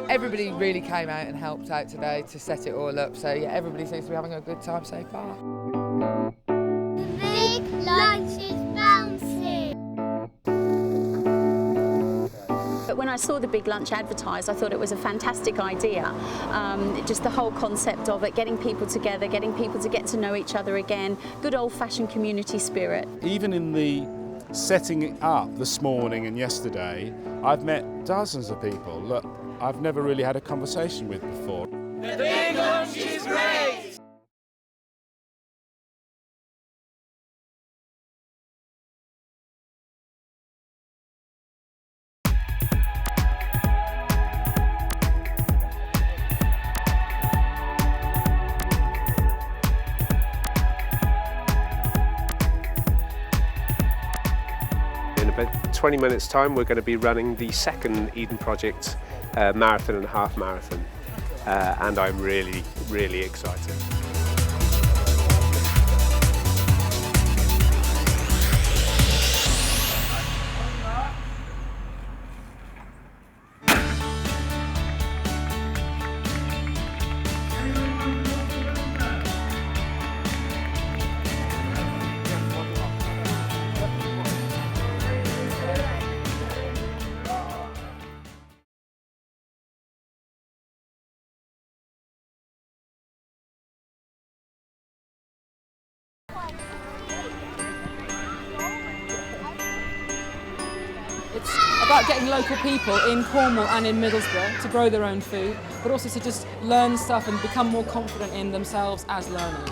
Everybody really came out and helped out today to set it all up, so yeah, everybody seems to be having a good time so far. The big lunch is bouncing. But when I saw the big lunch advertised, I thought it was a fantastic idea. Just the whole concept of it, getting people together, getting people to get to know each other again, good old-fashioned community spirit. Even in the setting it up this morning and yesterday, I've met dozens of people that I've never really had a conversation with before. The big lunch is great! In about 20 minutes time we're going to be running the second Eden Project marathon and half marathon, and I'm really excited. It's about getting local people in Cornwall and in Middlesbrough to grow their own food, but also to just learn stuff and become more confident in themselves as learners.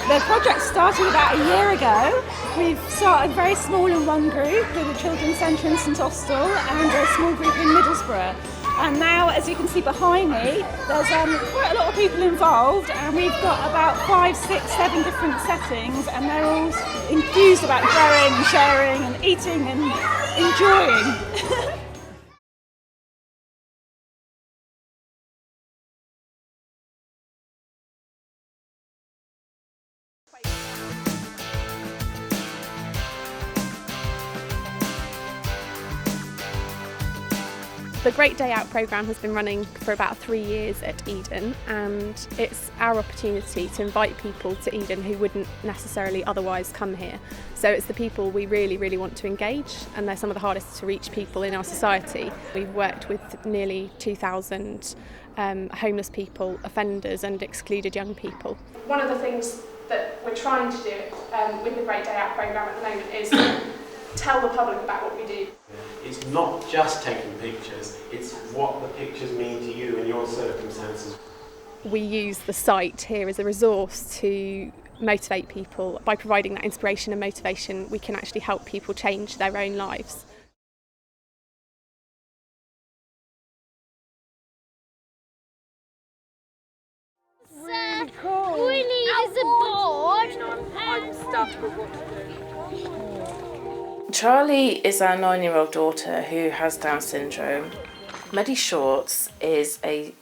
The project started about a year ago. We've started very small in one group with a children's centre in St Austell and a small group in Middlesbrough. And now, as you can see behind me, there's quite a lot of people involved, and we've got about 5, 6, 7 different settings, and they're all enthused about growing and sharing and eating and enjoying. The Great Day Out programme has been running for about 3 years at Eden, and it's our opportunity to invite people to Eden who wouldn't necessarily otherwise come here. So it's the people we really want to engage, and they're some of the hardest to reach people in our society. We've worked with nearly 2,000 homeless people, offenders and excluded young people. One of the things that we're trying to do with the Great Day Out programme at the moment is tell the public about what we do. It's not just taking pictures, it's what the pictures mean to you and your circumstances. We use the site here as a resource to motivate people. By providing that inspiration and motivation, we can actually help people change their own lives. Really cool. We need a board. I'm stuck with what to do. Charlie is our 9-year-old daughter who has Down syndrome. Muddy Shorts is a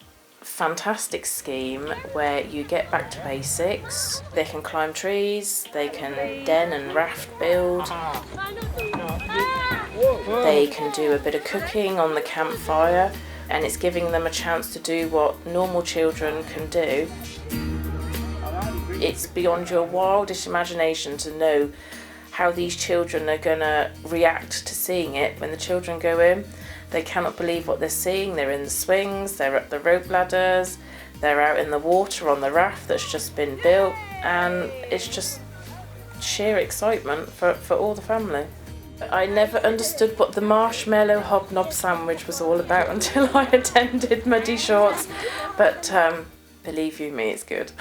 fantastic scheme where you get back to basics. They can climb trees, they can den and raft build, they can do a bit of cooking on the campfire, and it's giving them a chance to do what normal children can do. It's beyond your wildest imagination to know how these children are going to react to seeing it. When the children go in, they cannot believe what they're seeing. They're in the swings, they're at the rope ladders, they're out in the water on the raft that's just been built, and it's just sheer excitement for all the family. I never understood what the marshmallow hobnob sandwich was all about until I attended Muddy Shorts, but believe you me, it's good.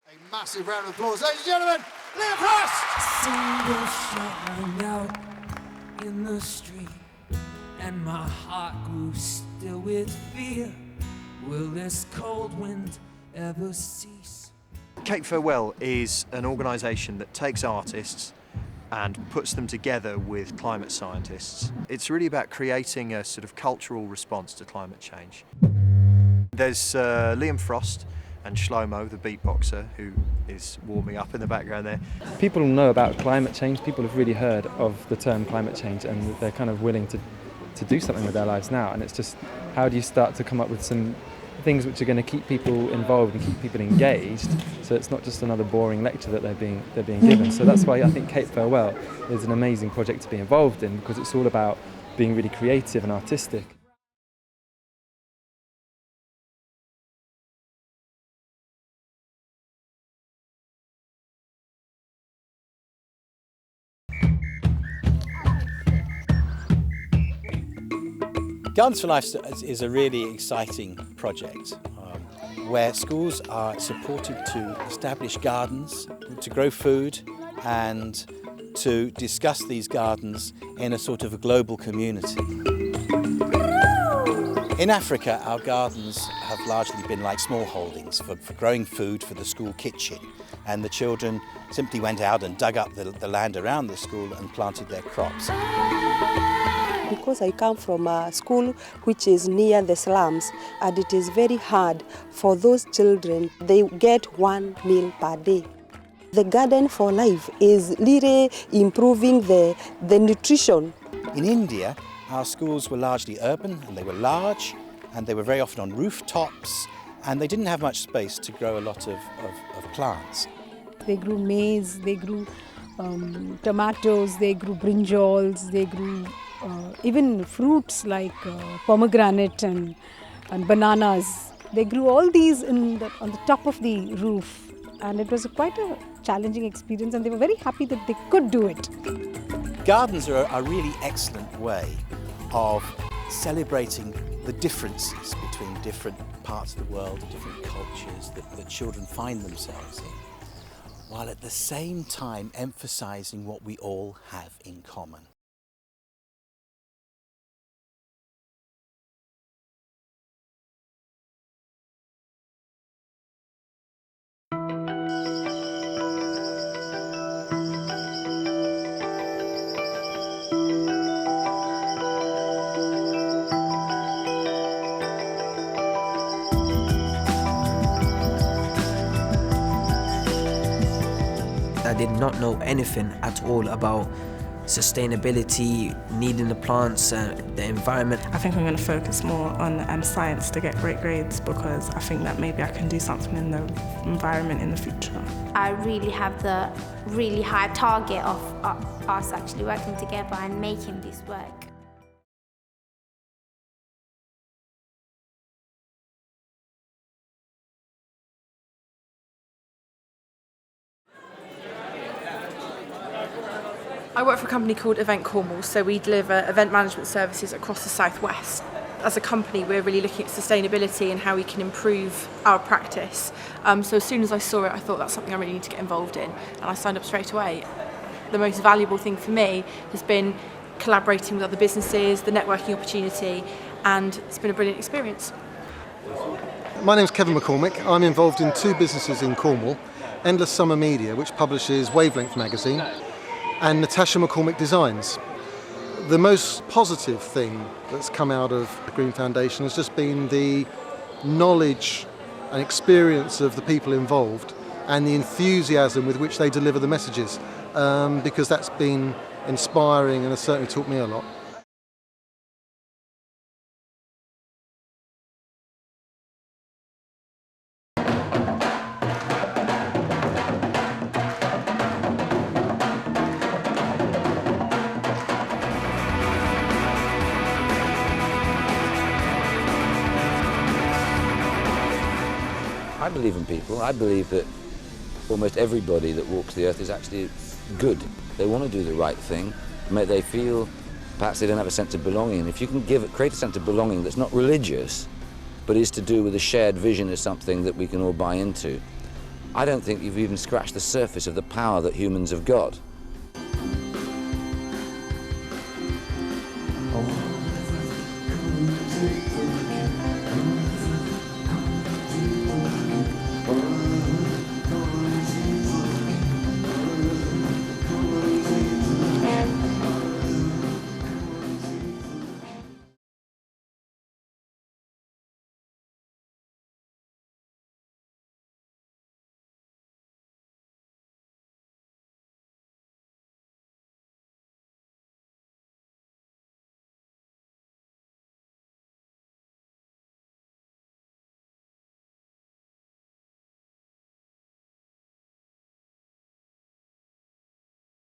A massive round of applause, ladies and gentlemen, Liam Frost! Sun was shining out in the street, and my heart grew still with fear. Will this cold wind ever cease? Cape Farewell is an organisation that takes artists and puts them together with climate scientists. It's really about creating a sort of cultural response to climate change. There's Liam Frost, and Shlomo, the beatboxer, who is warming up in the background there. People know about climate change. People have really heard of the term climate change, and they're kind of willing to do something with their lives now. And it's just, how do you start to come up with some things which are going to keep people involved and keep people engaged, so it's not just another boring lecture that they're being given. So that's why I think Cape Farewell is an amazing project to be involved in, because it's all about being really creative and artistic. Gardens for Life is a really exciting project where schools are supported to establish gardens, to grow food and to discuss these gardens in a sort of a global community. In Africa, our gardens have largely been like small holdings for growing food for the school kitchen, and the children simply went out and dug up the land around the school and planted their crops. Because I come from a school which is near the slums, and it is very hard for those children. They get 1 meal per day. The Garden for Life is really improving the nutrition. In India, our schools were largely urban, and they were large, and they were very often on rooftops, and they didn't have much space to grow a lot of plants. They grew maize, they grew tomatoes, they grew brinjals, they grew even fruits like pomegranate and bananas. They grew all these on the top of the roof, and it was quite a challenging experience, and they were very happy that they could do it. Gardens are a really excellent way of celebrating the differences between different parts of the world, different cultures that children find themselves in, while at the same time emphasising what we all have in common. I did not know anything at all about sustainability, needing the plants, the environment. I think I'm going to focus more on science to get great grades, because I think that maybe I can do something in the environment in the future. I really have the really high target of us actually working together and making this work. I work for a company called Event Cornwall, so we deliver event management services across the southwest. As a company, we're really looking at sustainability and how we can improve our practice. So as soon as I saw it, I thought that's something I really need to get involved in, and I signed up straight away. The most valuable thing for me has been collaborating with other businesses, the networking opportunity, and it's been a brilliant experience. My name's Kevin McCormick. I'm involved in 2 businesses in Cornwall, Endless Summer Media, which publishes Wavelength magazine, and Natasha McCormick Designs. The most positive thing that's come out of the Green Foundation has just been the knowledge and experience of the people involved and the enthusiasm with which they deliver the messages, because that's been inspiring and has certainly taught me a lot. I believe in people. I believe that almost everybody that walks the earth is actually good. They want to do the right thing. They feel perhaps they don't have a sense of belonging. And if you can create a sense of belonging that's not religious, but is to do with a shared vision as something that we can all buy into, I don't think you've even scratched the surface of the power that humans have got.